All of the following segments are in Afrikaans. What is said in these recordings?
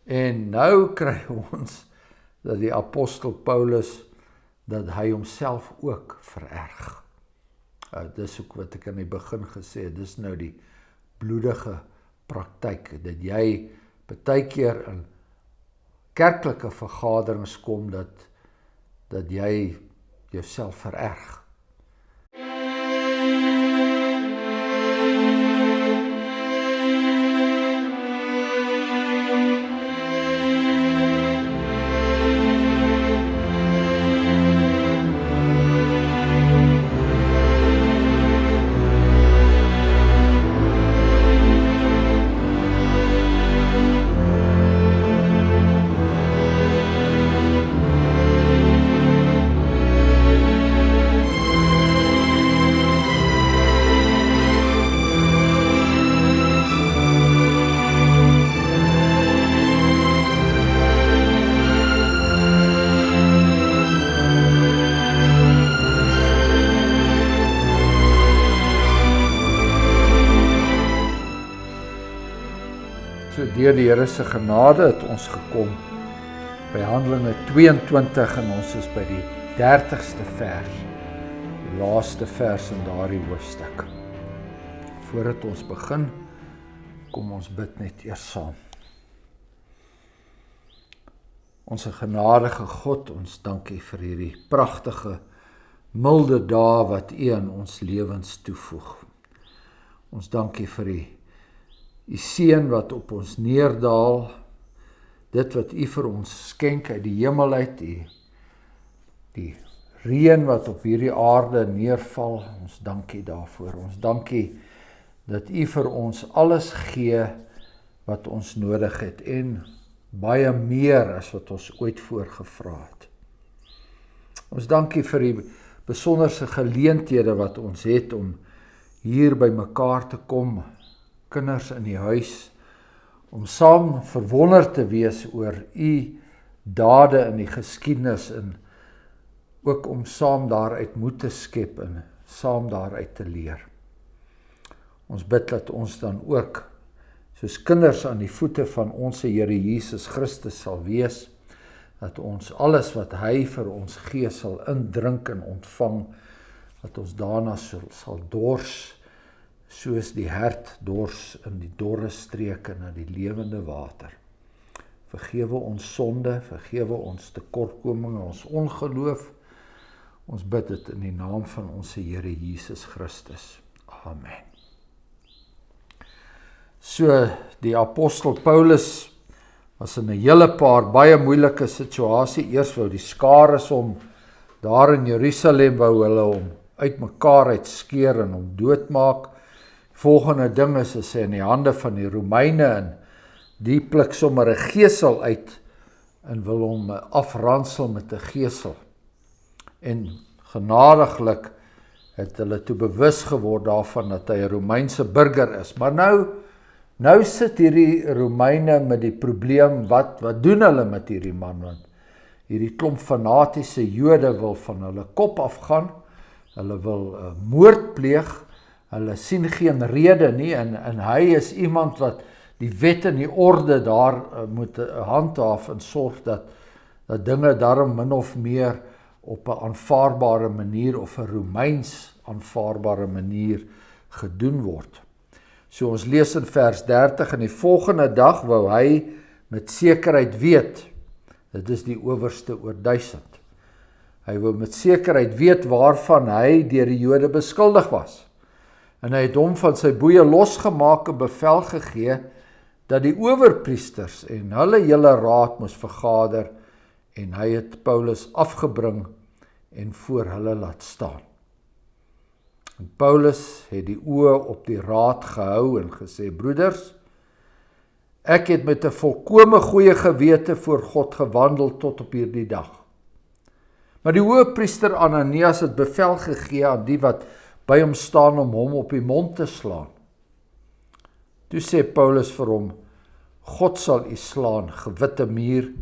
En nou kry ons dat die apostel Paulus, dat hy homself ook vererg. Dis ook wat ek in die begin gesê het, dis nou die bloedige praktyk, dat jy partykeer in kerklike vergaderings kom, dat jy jouself vererg. So deur die Here se genade het ons gekom by Handelinge 22 en ons is by die 30ste vers, die laaste vers in daardie hoofstuk. Voordat ons begin, kom ons bid net eers saam. Onse genadige God, ons dankie vir hierdie pragtige, milde dae wat U in ons lewens toevoeg. Ons dankie vir die seën wat op ons neerdaal, dit wat U vir ons skenk uit die hemel uit, die reën wat op hierdie aarde neerval, ons dankie daarvoor. Ons dankie dat U vir ons alles gee wat ons nodig het en baie meer as wat ons ooit voorgevra het. Ons dankie vir die besonderse geleenthede wat ons het om hier by mekaar te kom, kinders in die huis, om saam verwonderd te wees oor U dade in die geskiedenis en ook om saam daaruit moed te skep en saam daaruit te leer. Ons bid dat ons dan ook, soos kinders aan die voete van ons Here Jesus Christus sal wees, dat ons alles wat Hy vir ons gee sal indrink en ontvang, dat ons daarna sal dors, soos die hert dors in die dorre streke na die lewende water. Vergewe ons sonde, vergewe ons tekortkominge, ons ongeloof. Ons bid dit in die naam van ons Here Jesus Christus. Amen. So, die apostel Paulus was in 'n hele paar baie moeilike situasie. Eers wou die skares hom daar in Jerusalem wou hulle hom uitmekaar uitskeer en hom doodmaak. Volgende ding is hy in die hande van die Romeine en die pluk sommer 'n gesel uit en wil hom afransel met 'n gesel. En genadiglik het hulle toe bewus geword daarvan dat hy 'n Romeinse burger is. Maar nou sit hierdie Romeine met die probleem, wat doen hulle met hierdie man? Want hierdie klomp fanatiese Jode wil van hulle kop afgaan, hulle wil moord pleeg, hulle sien geen rede nie, en hy is iemand wat die wet en die orde daar moet handhaaf en sorg dat dinge daarom min of meer op 'n aanvaarbare manier of 'n Romeins aanvaarbare manier gedoen word. So ons lees in vers 30, en die volgende dag wou hy met sekerheid weet, dit is die owerste oor 1000, hy wou met sekerheid weet waarvan hy deur die Jode beskuldig was. En hy het hom van sy boeye losgemaak en bevel gegee dat die owerpriesters en hulle hele raad moes vergader, en hy het Paulus afgebring en voor hulle laat staan. En Paulus het die oë op die raad gehou en gesê, broeders, ek het met 'n volkome goeie gewete voor God gewandel tot op hierdie dag. Maar die hoëpriester Ananias het bevel gegee aan die wat by hom staan om hom op die mond te slaan. Toe sê Paulus vir hom, God sal u slaan, gewitte muur.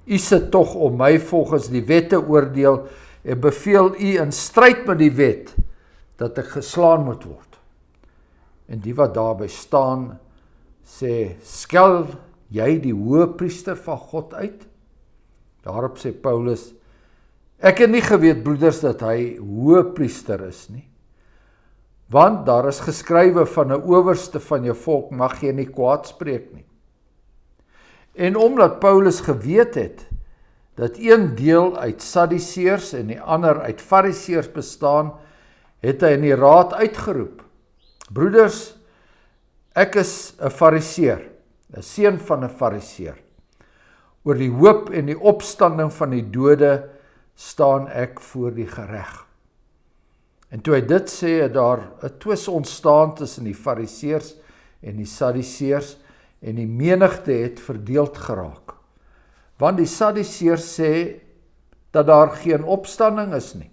U sit tog om my volgens die wet te oordeel en beveel u in stryd met die wet dat ek geslaan moet word. En die wat daarby staan sê, skel jy die hoëpriester van God uit? Daarop sê Paulus, ek het nie geweet, broeders, dat hy hoëpriester is nie. Want daar is geskrywe van 'n owerste van jou volk mag jy nie kwaad spreek nie. En omdat Paulus geweet het dat een deel uit Sadduseërs en die ander uit Fariseërs bestaan, het hy in die raad uitgeroep, broeders, ek is 'n Fariseër, 'n seun van 'n Fariseër. Oor die hoop en die opstanding van die dode staan ek voor die gereg. En toe hy dit sê, het daar 'n twis ontstaan tussen die Fariseërs en die Sadduseërs, en die menigte het verdeeld geraak. Want die Sadduseërs sê dat daar geen opstanding is nie,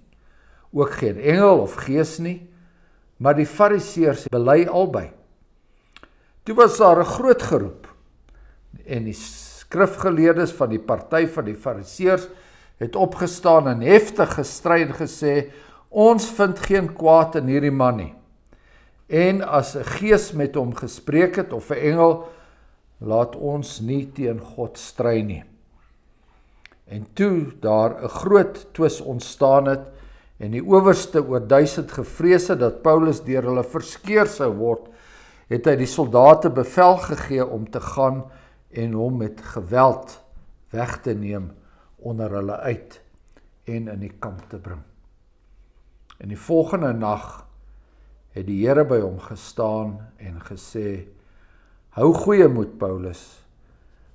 ook geen engel of gees nie, maar die Fariseërs bely albei. Toe was daar 'n groot geroep, en die skrifgeleerdes van die party van die Fariseërs het opgestaan en heftig gestry en gesê, ons vind geen kwaad in hierdie man nie. En as 'n gees met hom gespreek het of 'n engel, laat ons nie teen God stry nie. En toe daar 'n groot twis ontstaan het en die owerste oor 1000 gevrees het dat Paulus deur hulle verskeur sou word, het hy die soldate bevel gegee om te gaan en hom met geweld weg te neem onder hulle uit en in die kamp te bring. En die volgende nag het die Here by hom gestaan en gesê, hou goeie moed, Paulus,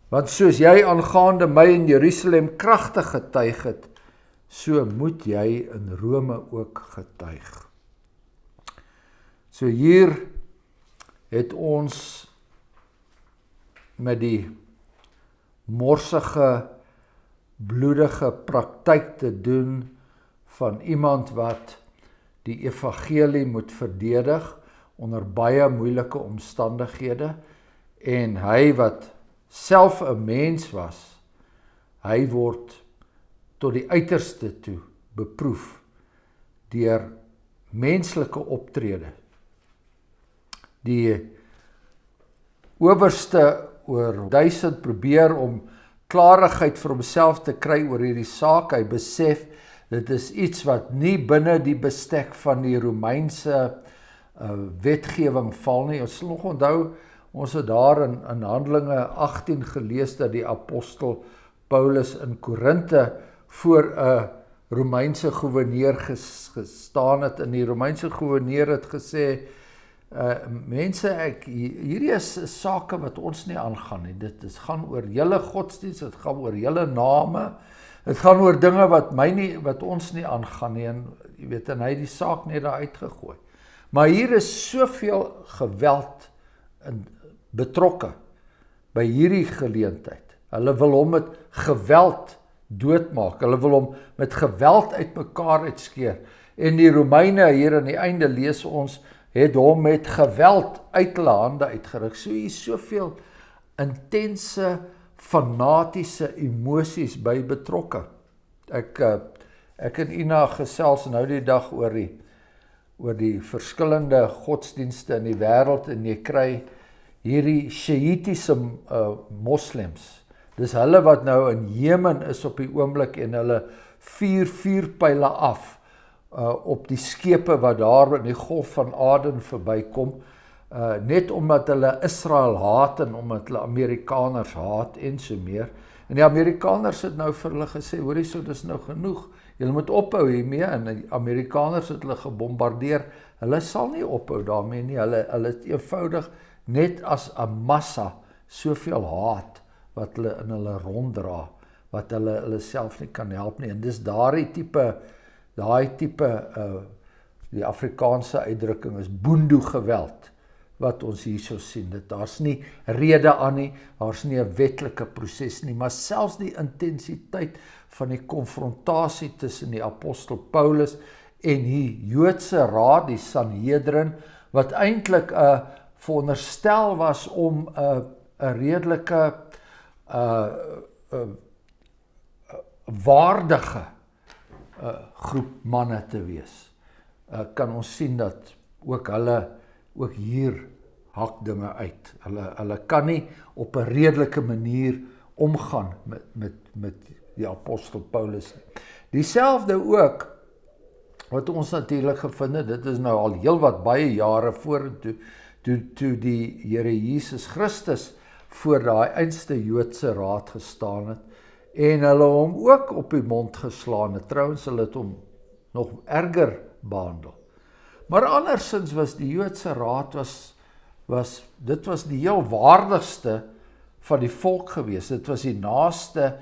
want soos jy aangaande my in Jerusalem kragtig getuig het, so moet jy in Rome ook getuig. So hier het ons met die morsige, bloedige praktyk te doen van iemand wat die evangelie moet verdedig onder baie moeilike omstandighede, en hy wat self 'n mens was, hy word tot die uiterste toe beproef deur menslike optrede. Die owerste oor 1000 probeer om klarigheid vir homself te kry oor hierdie saak. Hy besef, dit is iets wat nie binne die bestek van die Romeinse wetgewing val nie. Ons sal nog onthou, ons het daar in Handelinge 18 gelees dat die apostel Paulus in Korinthe voor 'n Romeinse goewerneur gestaan het, en die Romeinse goewerneur het gesê, mense, hierdie is sake wat ons nie aangaan nie. Dit gaan oor julle godsdienst, dit gaan oor julle name, dit gaan oor dinge wat ons nie aangaan nie, en jy weet, en hy het die saak net daar uitgegooi. Maar hier is soveel geweld betrokke by hierdie geleentheid. Hulle wil hom met geweld doodmaak, hulle wil hom met geweld uitmekaar uitskeer, en die Romeine hier aan die einde lees ons, het hom met geweld uit hulle hande uitgeruk. So hier is soveel intense, fanatiese emosies by betrokke. Ek en Ina gesels nou die dag oor die verskillende godsdienste in die wêreld, en jy kry hierdie Shiïtiese moslems. Dis hulle wat nou in Jemen is op die oomblik, en hulle vuurpyle af op die skepe wat daar in die Golf van Aden verbykom, net omdat hulle Israel haat en omdat hulle Amerikaners haat en so meer. En die Amerikaners het nou vir hulle gesê, hoorie, so dis nou genoeg, julle moet ophou hiermee, en die Amerikaners het hulle gebombardeer. Hulle sal nie ophou daarmee nie, hulle het eenvoudig net as 'n massa soveel haat wat hulle in hulle ronddra, wat hulle self nie kan help nie. En dis daai tipe die Afrikaanse uitdrukking is boendo geweld wat ons hierso sien. Daar's nie rede aan nie, daar's nie 'n wetlike proses nie, maar selfs die intensiteit van die konfrontasie tussen die apostel Paulus en die Joodse raad, die Sanhedrin, wat eintlik veronderstel was om 'n redelike waardige groep manne te wees, kan ons sien dat ook hier hak dinge uit. Hulle kan nie op 'n redelike manier omgaan met die apostel Paulus nie. Dieselfde ook, wat ons natuurlik gevind het, dit is nou al heelwat baie jare vorentoe, toe die Here Jesus Christus voor daai einste Joodse raad gestaan het, en hulle hom ook op die mond geslaan het. Trouwens, hulle het hom nog erger behandel. Maar andersins was die Joodse raad, dit was die heel waardigste van die volk gewees. Dit was die naaste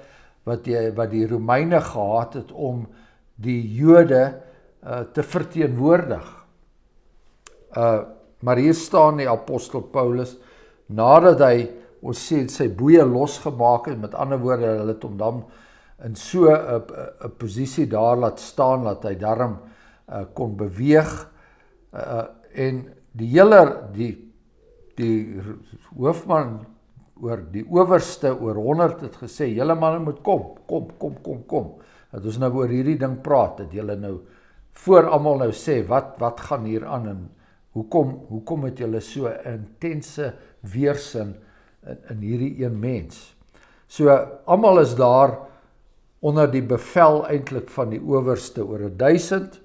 wat die Romeine gehad het om die Jode te verteenwoordig. Maar hier staan die apostel Paulus, nadat hy, ons sê, sy boeie losgemaak het, met ander woorde, hulle het hom dan in so 'n posisie daar laat staan, dat hy daarom kon beweeg, en die hoofman oor die owerste oor 100 het gesê, julle manne moet kom, dat ons nou oor hierdie ding praat, dat julle nou voor almal nou sê, wat gaan hier aan, en hoekom het julle so intense weersin in hierdie een mens. So, almal is daar onder die bevel eintlik van die owerste oor 1000.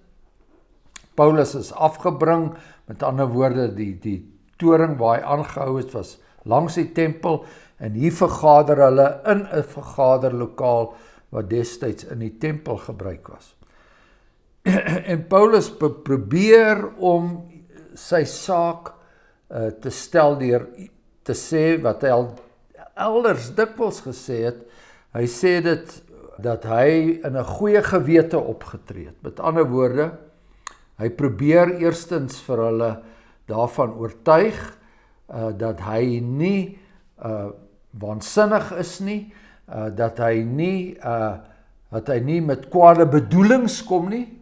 Paulus is afgebring, met ander woorde, die toring waar hy aangehou het, was langs die tempel, en hier vergader hulle in 'n vergaderlokaal, wat destyds in die tempel gebruik was. En Paulus probeer om sy saak te stel deur te sê wat hy al elders dikwels gesê het. Hy sê dit dat hy in 'n goeie gewete opgetree het. Met ander woorde, hy probeer eerstens vir hulle daarvan oortuig dat hy nie waansinnig is nie, dat hy nie met kwade bedoelings kom nie.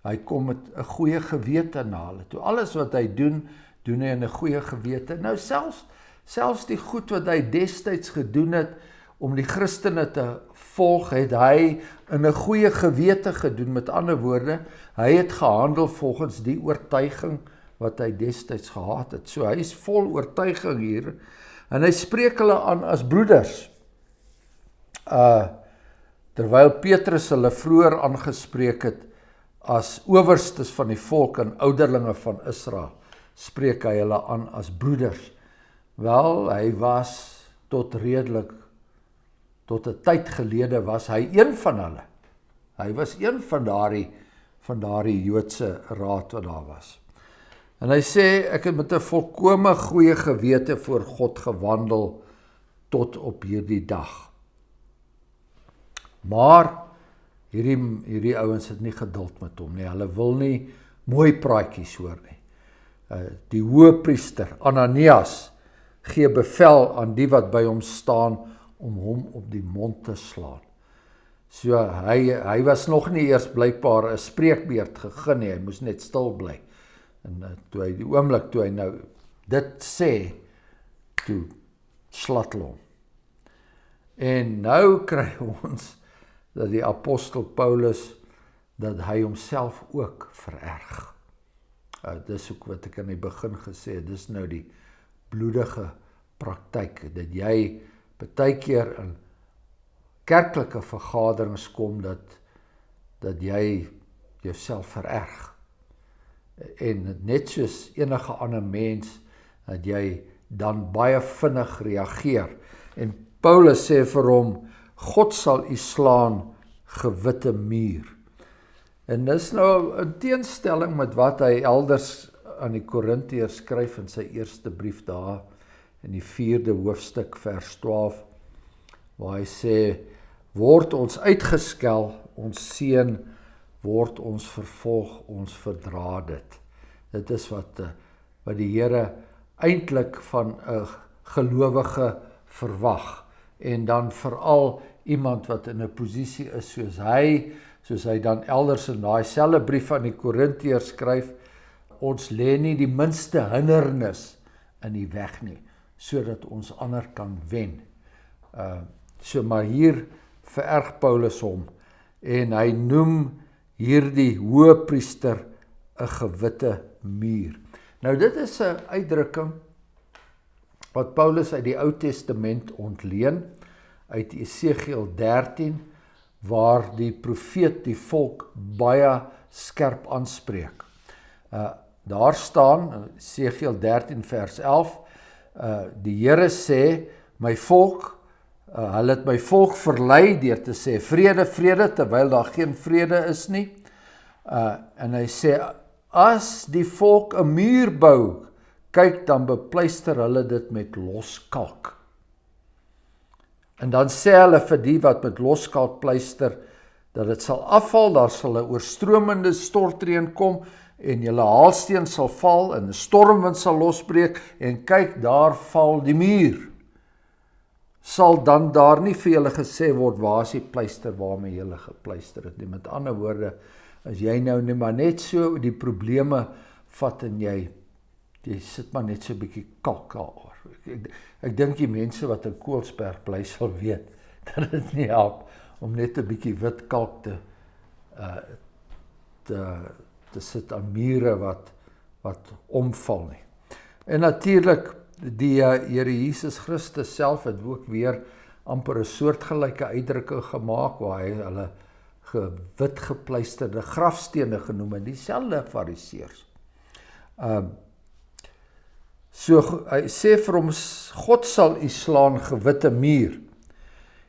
Hy kom met 'n goeie gewete na hulle toe. Alles wat hy doen hy in 'n goeie gewete. Nou selfs die goed wat hy destyds gedoen het om die Christene te volg, het hy in 'n goeie gewete gedoen. Met ander woorde, hy het gehandel volgens die oortuiging wat hy destyds gehad het. So hy is vol oortuiging hier, en hy spreek hulle aan as broeders. Terwyl Petrus hulle vroeër aangespreek het as owerstes van die volk en ouderlinge van Israel, spreek hy hulle aan as broeders. Wel, hy was tot 'n tyd gelede was hy een van hulle. Hy was een van daardie Joodse raad wat daar was. En hy sê, ek het met 'n volkome goeie gewete voor God gewandel tot op hierdie dag. Maar hierdie ouens het nie geduld met hom nie. Hulle wil nie mooi praatjies hoor nie. Die hoëpriester Ananias gee bevel aan die wat by hom staan om hom op die mond te slaan. So hy was nog nie eers blykbaar 'n spreekbeurt gegee nie. Hy moes net stil bly. En toe hy die oomblik toe hy nou dit sê, toe slat hom. En nou kry ons dat die apostel Paulus, dat hy homself ook vererg. Dis ook wat ek in die begin gesê het, dis nou die bloedige praktyk, dat jy baie keer in kerklike vergaderings kom, dat jy jouself vererg. En net soos enige ander mens, dat jy dan baie vinnig reageer. En Paulus sê vir hom, God sal u slaan, gewitte muur. En dis nou in teenstelling met wat hy elders aan die Korintiërs skryf in sy eerste brief daar, in die 4de hoofstuk vers 12, waar hy sê, word ons uitgeskel, ons seën, word ons vervolg, ons verdra dit. Dit is wat die Here eintlik van 'n gelowige verwag, en dan veral iemand wat in 'n posisie is soos hy dan elders in daai selfde brief aan die Korintiërs skryf, ons lê nie die minste hindernis in die weg nie, sodat ons ander kan wen. Maar hier vererg Paulus hom, en hy noem hierdie hoëpriester 'n gewitte muur. Nou dit is 'n uitdrukking wat Paulus uit die Ou Testament ontleen, uit Esegiel 13, waar die profeet die volk baie skerp aanspreek. Daar staan, Esegiel 13 vers 11, die Here sê, my volk, hulle het my volk verlei deur te sê, vrede, vrede, terwyl daar geen vrede is nie. En hy sê, as die volk 'n muur bou, kyk, dan bepleister hulle dit met loskalk. En dan sê hulle vir die wat met loskalk pleister, dat dit sal afval, daar sal 'n oorstromende stortreën kom, en julle haalsteen sal val, en 'n stormwind sal losbreek, en kyk, daar val die muur. Sal dan daar nie vir julle gesê word, waar is die pleister waarmee julle gepleister het nie? Met ander woorde, as jy nou maar net so die probleme vat en jy sit maar net so 'n bietjie kalk daaroor. Ek dink die mense wat in Koelsberg bly sal weet, dat dit nie help om net 'n bietjie wit kalk te sit aan mure wat omval nie. En natuurlik, die Here Jesus Christus self het ook weer amper 'n soortgelyke uitdrukking gemaak, waar hy hulle wit gepleisterde grafstene genoem het, dieselfde fariseërs. So hy sê vir hom, God sal u slaan, gewitte muur.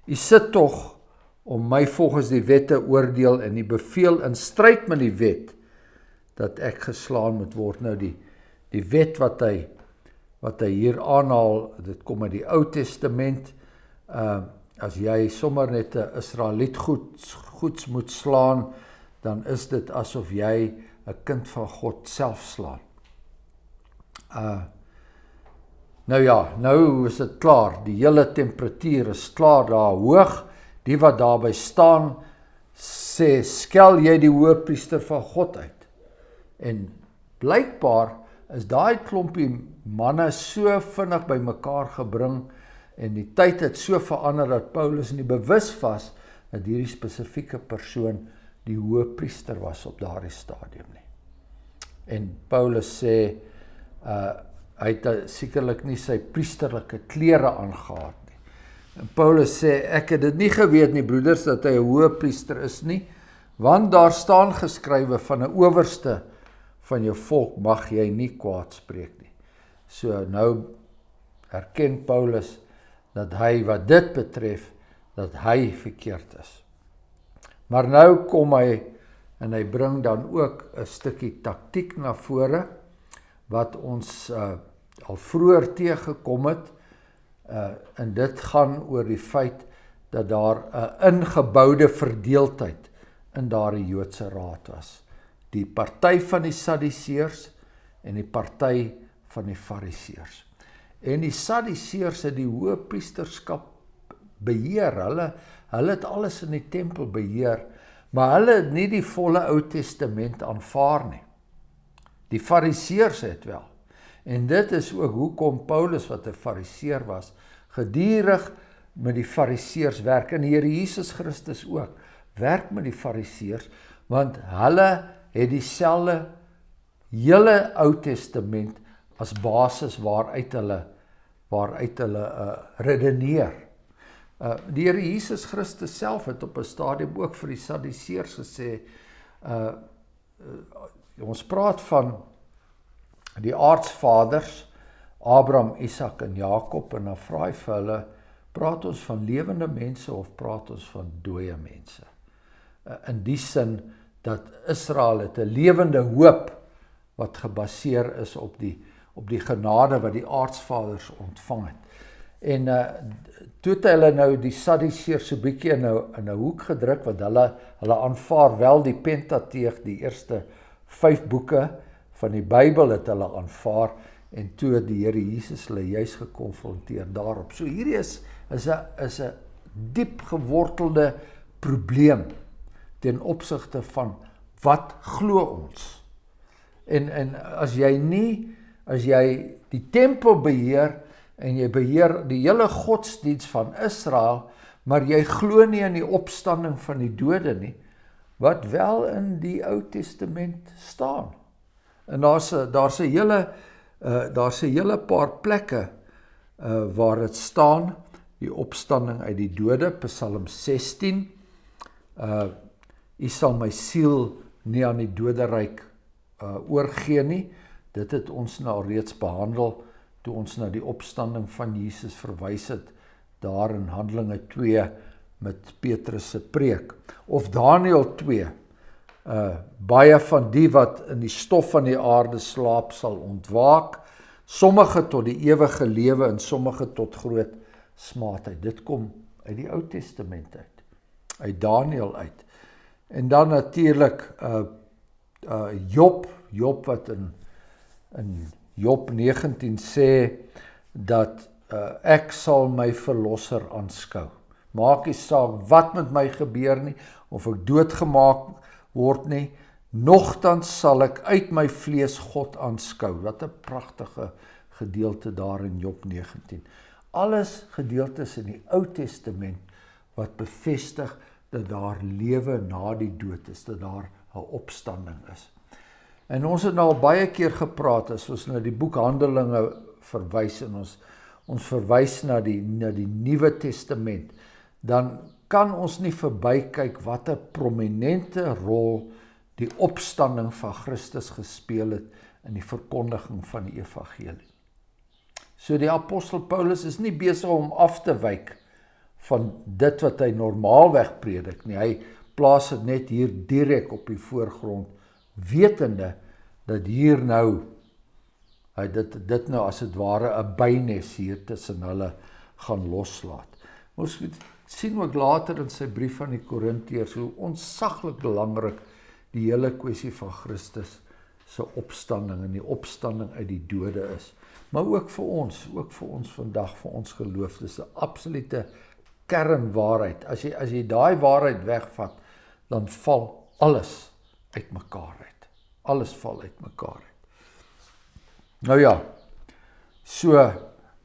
U sit tog om my volgens die wet te oordeel, en u beveel in stryd met die wet dat ek geslaan moet word. Nou die wet wat hy hier aanhaal, dit kom uit die Ou Testament. As jy sommer net 'n Israeliet goeds moet slaan, dan is dit asof jy 'n kind van God self slaan. Nou ja, nou is dit klaar, die hele temperatuur is klaar daar hoog. Die wat daarby staan, sê, skel jy die hoëpriester van God uit. En blykbaar is daai klompie manne so vinnig by mekaar gebring, en die tyd het so verander dat Paulus nie bewus was dat hierdie spesifieke persoon die hoëpriester was op daardie stadium nie. En Paulus sê, hy het sekerlik nie sy priesterlike klere aangehad nie. En Paulus sê, ek het dit nie geweet nie, broeders, dat hy 'n hoëpriester is nie, want daar staan geskrywe, van 'n owerste van jou volk mag jy nie kwaad spreek nie. So nou erken Paulus dat hy wat dit betref, dat hy verkeerd is. Maar nou kom hy, en hy bring dan ook 'n stukkie taktiek na vore, wat ons al vroeër teëgekom het, en dit gaan oor die feit dat daar 'n ingeboude verdeeldheid in daardie Joodse raad was. Die party van die Sadduseërs en die party van die Fariseërs. En die Sadduseërs het die hoëpriesterskap beheer, hulle het alles in die tempel beheer, maar hulle het nie die volle Ou Testament aanvaar nie. Die Fariseërs het wel. En dit is ook hoekom Paulus, wat 'n Fariseer was, gedurig met die Fariseërs werk, en die Here Jesus Christus ook, werk met die Fariseërs, want hulle het dieselfde hele Ou Testament as basis waaruit hulle redeneer. Die Here Jesus Christus self het op 'n stadium ook vir die Sadduseërs gesê, ons praat van die aardsvaders, Abraham, Isak en Jakob, en dan vra hy vir hulle, praat ons van lewende mense of praat ons van dooie mense? In die sin dat Israel het 'n lewende hoop wat gebaseer is op die genade wat die aardsvaders ontvang het. En toe het hulle nou die Sadduseërs so bietjie in 'n hoek gedruk, want hulle aanvaar wel die Pentateeg, die eerste 5 boeke van die Bybel het hulle aanvaar, en toe het die Here Jesus hulle juis gekonfronteer daarop. So hierdie is 'n diep gewortelde probleem ten opsigte van wat glo ons. En as jy die tempel beheer, en jy beheer die hele godsdiens van Israel, maar jy glo nie in die opstanding van die dode nie, wat wel in die Ou Testament staan. En daar's 'n hele paar plekke waar dit staan, die opstanding uit die dode, Psalm 16, U sal my siel nie aan die doderyk oorgee nie. Dit het ons nou reeds behandel, toe ons na die opstanding van Jesus verwys het, daar in Handelinge 2 met Petrus se preek. Of Daniël 2, baie van die wat in die stof van die aarde slaap sal ontwaak, sommige tot die ewige lewe en sommige tot groot smaadheid. Dit kom uit die Ou Testament uit Daniël uit. En dan natuurlik Job wat in Job 19 sê dat ek sal my verlosser aanskou. Maak nie saak wat met my gebeur nie, of ek doodgemaak word nie, nogtans sal ek uit my vlees God aanskou. Wat 'n pragtige gedeelte daar in Job 19. Alles gedeeltes in die Ou Testament wat bevestig dat daar lewe na die dood is, dat daar 'n opstanding is. En ons het nou al baie keer gepraat, as ons na die boek Handelinge verwys en ons verwys na die Nuwe Testament, dan kan ons nie verbykyk wat 'n prominente rol die opstanding van Christus gespeel het in die verkondiging van die evangelie. So die apostel Paulus is nie besig om af te wyk van dit wat hy normaalweg predik nie. Hy plaas dit net hier direk op die voorgrond, wetende dat hier nou, hy dit nou as het ware 'n bynes hier tussen hulle gaan loslaat. Ons sien ook later in sy brief aan die Korintiërs hoe ontsaglik belangrik die hele kwessie van Christus se opstanding en die opstanding uit die dode is. Maar ook vir ons vandag, vir ons geloof, dis 'n absolute kernwaarheid. As jy daai waarheid wegvat, dan val alles uitmekaar uit. Alles val uitmekaar uit. Nou ja, so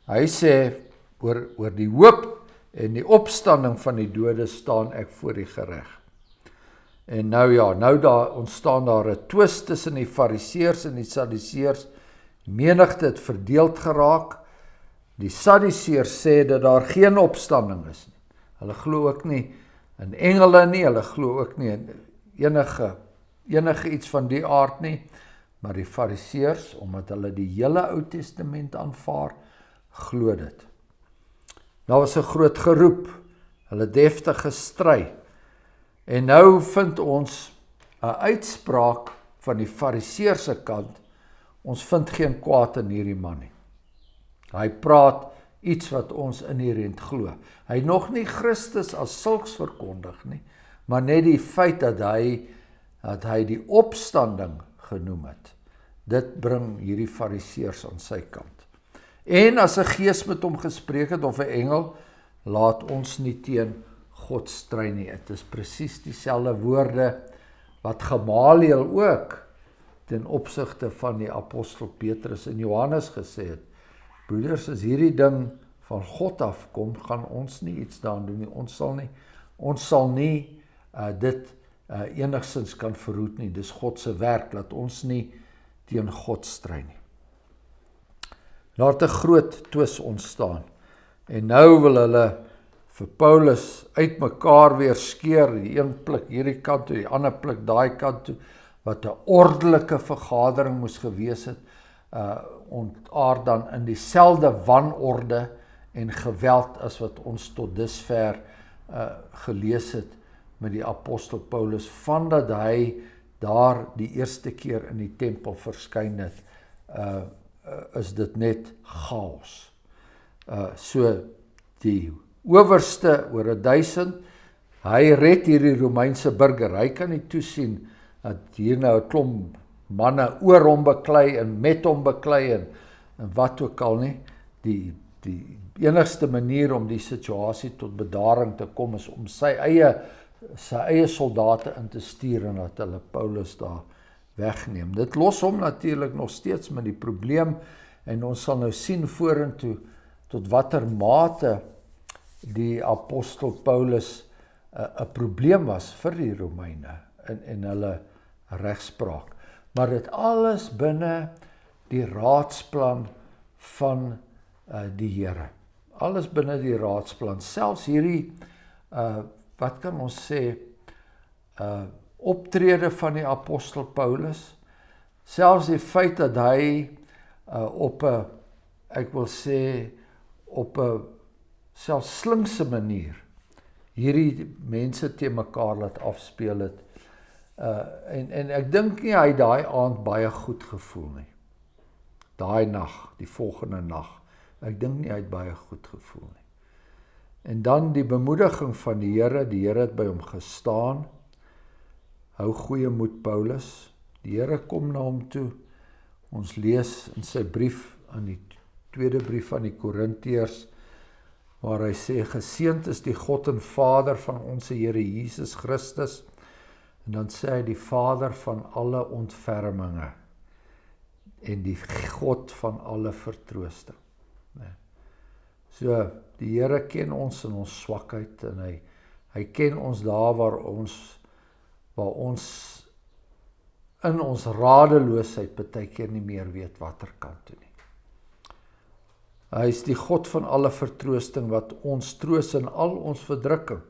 hy sê oor die hoop en die opstanding van die dode staan ek voor die gereg. En nou ja, daar ontstaan daar 'n twist tussen die Fariseërs en die Sadduseërs. Menigte het verdeeld geraak. Die Sadduseërs sê dat daar geen opstanding is nie. Hulle glo ook nie in engele nie, hulle glo ook nie in enige iets van die aard nie. Maar die Fariseërs, omdat hulle die hele Ou Testament aanvaar, glo dit. Daar was 'n groot geroep, hulle deftige stry. En nou vind ons 'n uitspraak van die Fariseërs se kant, ons vind geen kwaad in hierdie man nie. Hy praat iets wat ons inherent glo. Hy het nog nie Christus as sulks verkondig nie, maar net die feit dat hy die opstanding genoem het. Dit bring hierdie Fariseërs aan sy kant. En as 'n gees met hom gespreek het of 'n engel, laat ons nie teen God stry nie. Dit is presies dieselfde woorde wat Gamaliel ook ten opsigte van die apostel Petrus en Johannes gesê het. Broeders, as hierdie ding van God afkom, gaan ons nie iets daaraan doen nie. Ons sal nie dit enigstens kan verhoed nie. Dis God se werk, laat ons nie teen God stry nie. Daar het 'n groot twis ontstaan. En nou wil hulle vir Paulus uitmekaar weer skeer, die een pluk hierdie kant toe, die ander pluk daai kant toe, wat 'n ordelike vergadering moes gewees het, ontaard dan in dieselfde wanorde en geweld as wat ons tot dusver gelees het met die apostel Paulus, vandat hy daar die eerste keer in die tempel verskyn het, is dit net chaos. So die owerste oor 1000, hy red hierdie Romeinse burger. Hy kan nie toesien dat hier nou 'n klomp manne oor hom beklei en met hom beklei en wat ook al nie. Die enigste manier om die situasie tot bedaring te kom is om sy eie soldate in te stuur en dat hulle Paulus daar wegneem. Dit los hom natuurlik nog steeds met die probleem en ons sal nou sien vorentoe tot watter mate die apostel Paulus 'n probleem was vir die Romeine in hulle regspraak. maar dit alles binne die raadsplan van die Here. Alles binne die raadsplan, selfs hierdie, wat kan ons sê, optrede van die apostel Paulus, selfs die feit dat hy op 'n, ek wil sê, op 'n selfs slinkse manier hierdie mense teen mekaar laat afspeel het. En ek dink nie hy daai aand baie goed gevoel nie. Daai nag, die volgende nag. Ek dink nie hy het baie goed gevoel nie. En dan die bemoediging van die Here het by hom gestaan. Hou goeie moed Paulus. Die Here kom na hom toe. Ons lees in sy brief, aan die tweede brief aan die Korintiërs, waar hy sê, geseënd is die God en Vader van ons Here Jesus Christus, en dan sê hy die Vader van alle ontferminge, en die God van alle vertroosting. So, die Here ken ons in ons swakheid, en hy ken ons daar waar ons in ons radeloosheid baie keer nie meer weet watter kant toe nie. Hy is die God van alle vertroosting wat ons troos in al ons verdrukking,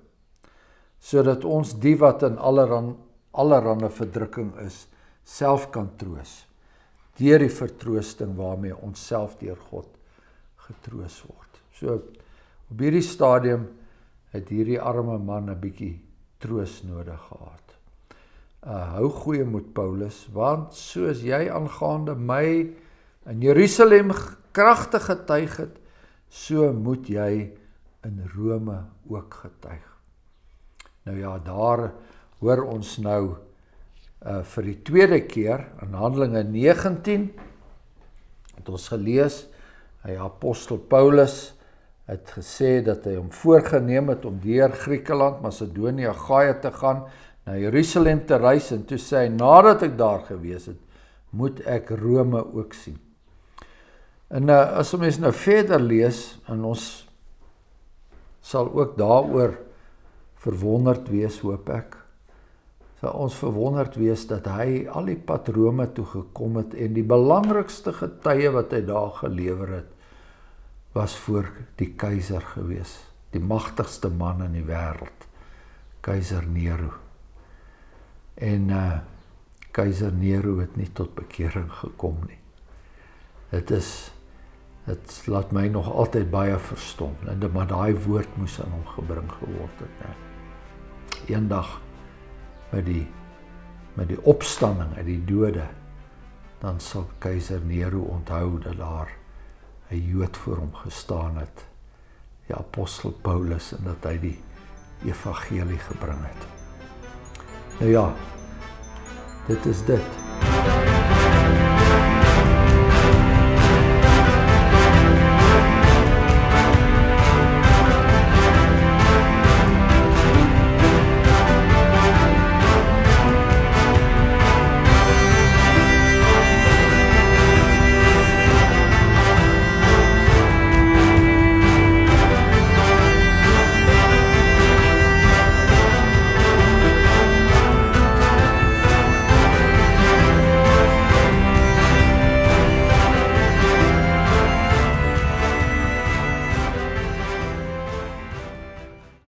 sodat ons die wat in allerhande verdrukking is, self kan troos, deur die vertroosting waarmee ons self deur God getroos word. So, op hierdie stadium het hierdie arme man 'n bietjie troos nodig gehad. Hou goeie moed Paulus, want soos jy aangaande my in Jerusalem kragtig getuig het, so moet jy in Rome ook getuig. Nou ja, daar hoor ons nou vir die tweede keer in Handelinge 19, het ons gelees, apostel Paulus het gesê dat hy hom voorgenem het om deur Griekeland, Macedonië, Gaia te gaan, na Jerusalem te reis, en toe sê hy, nadat ek daar gewees het, moet ek Rome ook sien. En as ons nou verder lees, en ons sal ook daaroor verwonderd wees, hoop ek, sal ons verwonderd wees dat hy al die pad Rome toe gekom het, en die belangrikste getuie wat hy daar gelewer het, was voor die keiser gewees, die magtigste man in die wêreld, keiser Nero. En keiser Nero het nie tot bekering gekom nie. Dit laat my nog altyd baie verstom, maar daai woord moes aan hom gebring geword het. Eendag met die opstanding uit die dode, dan sal keiser Nero onthou dat daar 'n Jood voor hom gestaan het, die apostel Paulus, en dat hy die evangelie gebring het. Nou ja, dit is dit.